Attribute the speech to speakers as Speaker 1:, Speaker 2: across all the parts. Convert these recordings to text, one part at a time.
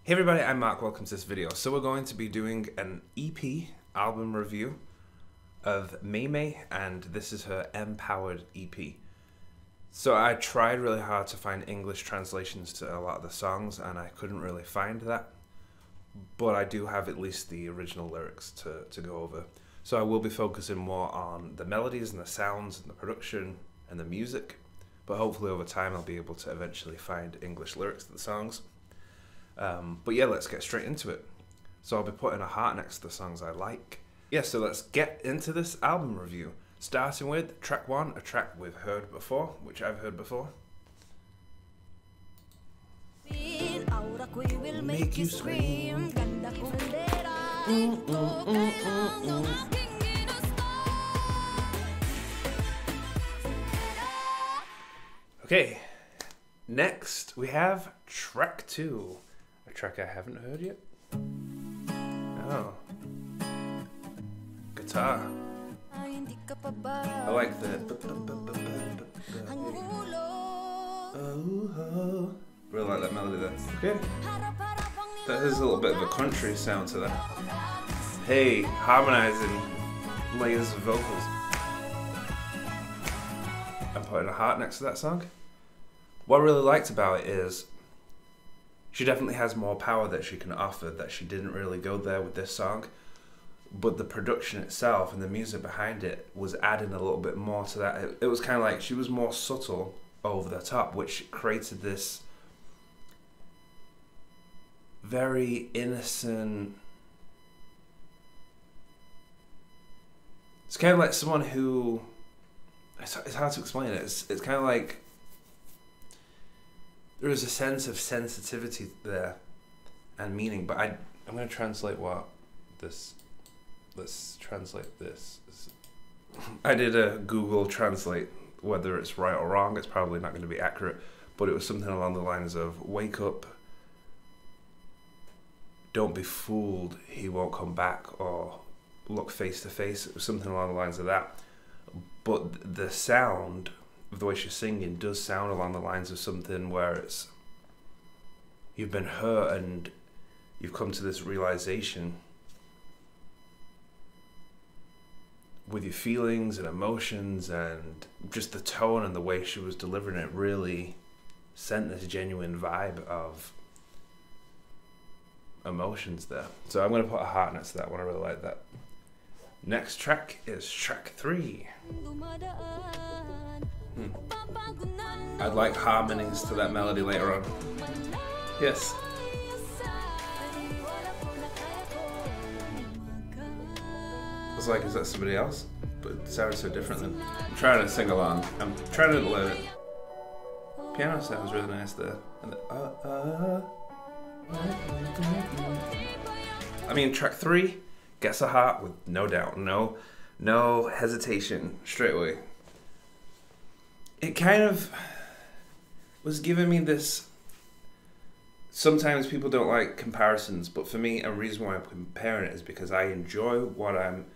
Speaker 1: Hey everybody, I'm Mark, welcome to this video. So we're going to be doing an EP album review of Maymay, and this is her MPowered EP. So I tried really hard to find English translations to a lot of the songs and I couldn't really find that. But I do have at least the original lyrics to go over. So I will be focusing more on the melodies and the sounds and the production and the music. But hopefully over time I'll be able to eventually find English lyrics to the songs. But yeah, let's get straight into it. So I'll be putting a heart next to the songs I like. Yeah, so let's get into this album review. Starting with track 1, a track we've heard before, which I've heard before. Make you scream. Okay, next we have track 2. A track I haven't heard yet. Oh. Guitar. I like the really like that melody there. Okay. That has a little bit of a country sound to that. Hey, harmonizing layers of vocals. I'm putting a heart next to that song. What I really liked about it is she definitely has more power that she can offer that she didn't really go there with this song. But the production itself and the music behind it was adding a little bit more to that. It was kind of like she was more subtle over the top, which created this very innocent... It's kind of like someone who... It's hard to explain it. It's kind of like... There is a sense of sensitivity there and meaning, but I'm going to translate what this... Let's translate this. I did a Google Translate. Whether it's right or wrong, it's probably not going to be accurate, but it was something along the lines of, wake up, don't be fooled, he won't come back, or look face to face. It was something along the lines of that. But the sound of the way she's singing does sound along the lines of something where it's, you've been hurt and you've come to this realization with your feelings and emotions, and just the tone and the way she was delivering it really sent this genuine vibe of emotions there. So I'm going to put a heart next to that one. I really like that. Next track is track 3. I'd like harmonies to that melody later on. Yes. I was like, is that somebody else? But it sounded so different then. I'm trying to sing along. I'm trying to learn it. Piano sounds really nice there. And the, I mean, track 3 gets a heart with no doubt. No hesitation. Straight away. It kind of was giving me this... Sometimes people don't like comparisons, but for me, a reason why I'm comparing it is because I enjoy what I'm...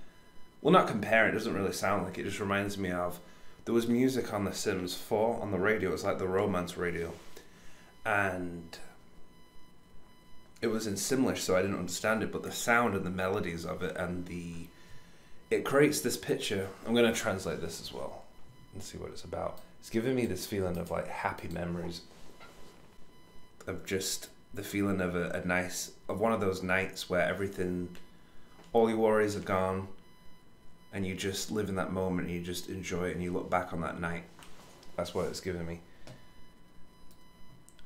Speaker 1: Well, not comparing, it doesn't really sound like it. It just reminds me of... There was music on The Sims 4 on the radio. It was like the romance radio. And it was in Simlish, so I didn't understand it. But the sound and the melodies of it and the... It creates this picture. I'm going to translate this as well and see what it's about. It's giving me this feeling of like happy memories. Of just the feeling of a nice... Of one of those nights where everything... All your worries are gone. And you just live in that moment and you just enjoy it and you look back on that night. That's what it's giving me.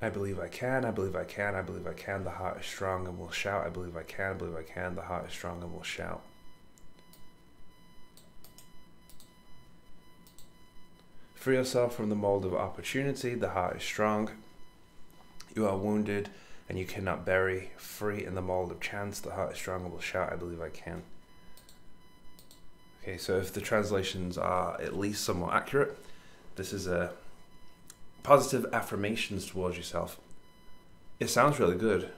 Speaker 1: I believe I can, I believe I can, I believe I can. The heart is strong and will shout. I believe I can, I believe I can. The heart is strong and will shout. Free yourself from the mold of opportunity. The heart is strong. You are wounded and you cannot bury. Free in the mold of chance. The heart is strong and will shout. I believe I can. Okay, so if the translations are at least somewhat accurate, this is a positive affirmations towards yourself. It sounds really good.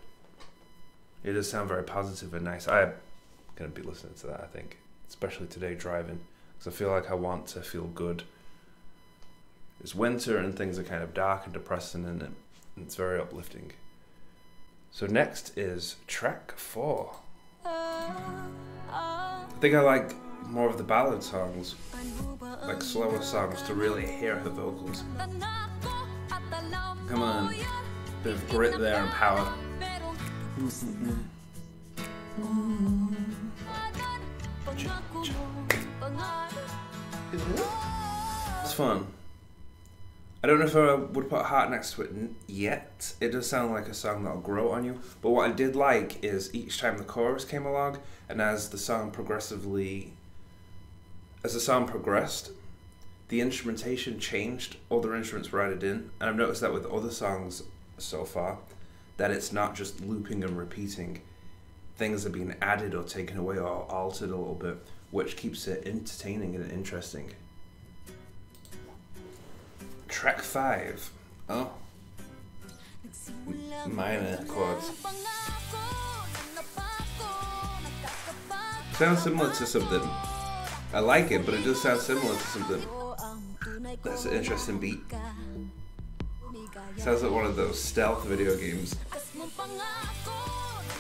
Speaker 1: It does sound very positive and nice. I'm going to be listening to that, I think, especially today driving, because I feel like I want to feel good. It's winter and things are kind of dark and depressing, and it's very uplifting. So next is track 4. I think I like more of the ballad songs, like slower songs, to really hear her vocals. Come on, bit of grit there and power. It's fun. I don't know if I would put a heart next to it yet. It does sound like a song that'll grow on you. But what I did like is each time the chorus came along, and as the song progressed, the instrumentation changed. Other instruments were added in, and I've noticed that with other songs so far, that it's not just looping and repeating. Things are being added or taken away or altered a little bit, which keeps it entertaining and interesting. Track 5. Oh. Minor chords. Sounds similar to something. I like it, but it does sound similar to something. That's an interesting beat. Sounds like one of those stealth video games.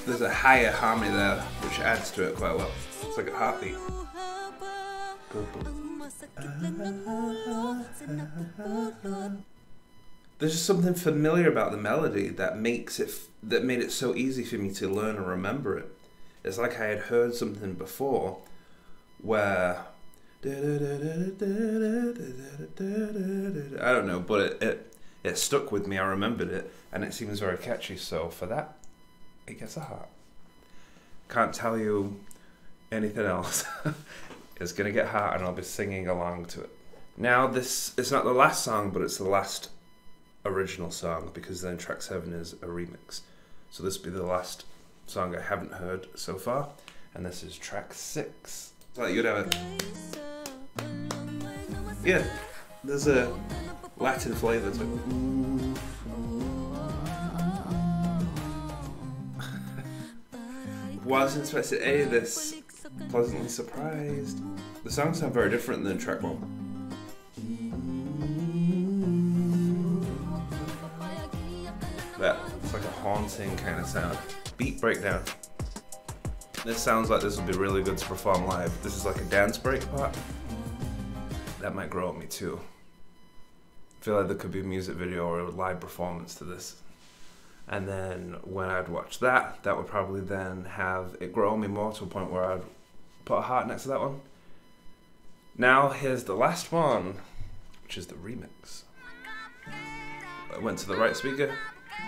Speaker 1: There's a higher harmony there, which adds to it quite well. It's like a heartbeat. There's just something familiar about the melody that made it so easy for me to learn and remember it. It's like I had heard something before where I don't know, but it stuck with me. I remembered it, and it seems very catchy. So for that, it gets a heart. Can't tell you anything else. It's gonna get heart, and I'll be singing along to it. Now it's not the last song, but it's the last original song, because then track 7 is a remix. So this will be the last song I haven't heard so far, and this is track 6. It's like you'd have it. Yeah, there's a Latin flavour to it. Wasn't expecting any of this. Pleasantly surprised. The songs sound very different than track 1. It's like a haunting kind of sound. Beat breakdown. This sounds like this would be really good to perform live. This is like a dance break part. That might grow on me too. I feel like there could be a music video or a live performance to this. And then when I'd watch that, that would probably then have it grow on me more to a point where I'd put a heart next to that one. Now here's the last one, which is the remix. I went to the right speaker,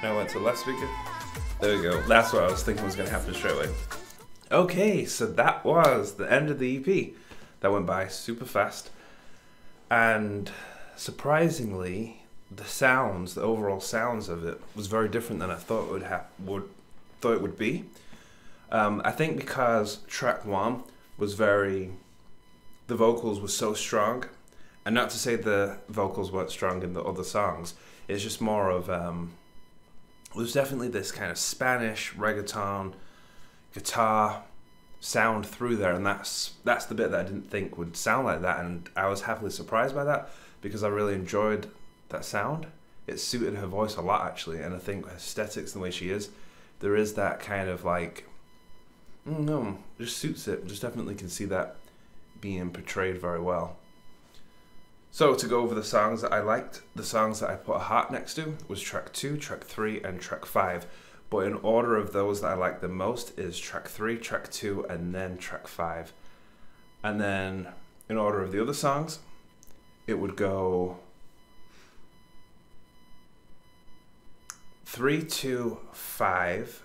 Speaker 1: now I went to the left speaker. There we go. That's what I was thinking was going to happen straight away. Okay, so that was the end of the EP. That went by super fast. And surprisingly, the overall sounds of it was very different than I thought it would be. I think because track 1 was the vocals were so strong, and not to say the vocals weren't strong in the other songs. It's just more of there's definitely this kind of Spanish reggaeton guitar sound through there, and that's the bit that I didn't think would sound like that, and I was happily surprised by that because I really enjoyed that sound. It suited her voice a lot actually, and I think aesthetics, the way she is, there is that kind of like, I don't know, just suits it. Just definitely can see that being portrayed very well. So to go over the songs that I liked, the songs that I put a heart next to was track 2, track 3, and track 5. But in order of those that I like the most is track 3, track 2, and then track 5. And then in order of the other songs, it would go 3, 2, 5,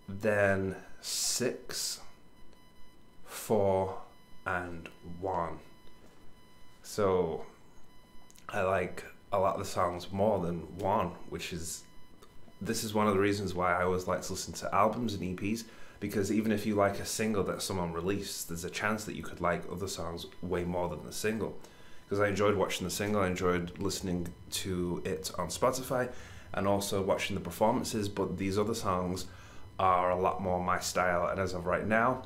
Speaker 1: then 6, 4, and 1. So I like a lot of the songs more than 1, this is one of the reasons why I always like to listen to albums and EPs, because even if you like a single that someone released, there's a chance that you could like other songs way more than the single. Because I enjoyed watching the single, I enjoyed listening to it on Spotify, and also watching the performances, but these other songs are a lot more my style, and as of right now,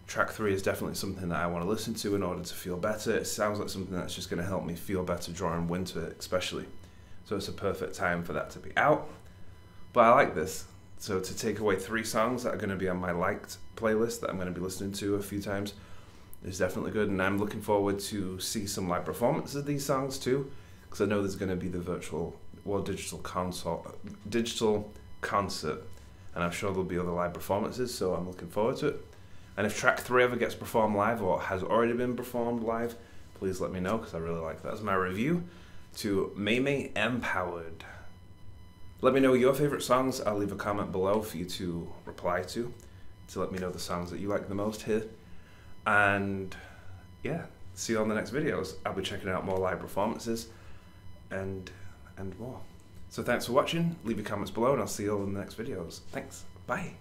Speaker 1: track 3 is definitely something that I want to listen to in order to feel better. It sounds like something that's just going to help me feel better during winter especially. So it's a perfect time for that to be out. But I like this. So to take away 3 songs that are going to be on my liked playlist that I'm going to be listening to a few times is definitely good, and I'm looking forward to see some live performances of these songs too, because I know there's going to be the digital concert, and I'm sure there'll be other live performances, so I'm looking forward to it. And if track 3 ever gets performed live or has already been performed live, please let me know, because I really like that. That's my review to Maymay Empowered. Let me know your favorite songs. I'll leave a comment below for you to reply to let me know the songs that you like the most here. And yeah, see you on the next videos. I'll be checking out more live performances and more. So thanks for watching. Leave your comments below and I'll see you all in the next videos. Thanks. Bye.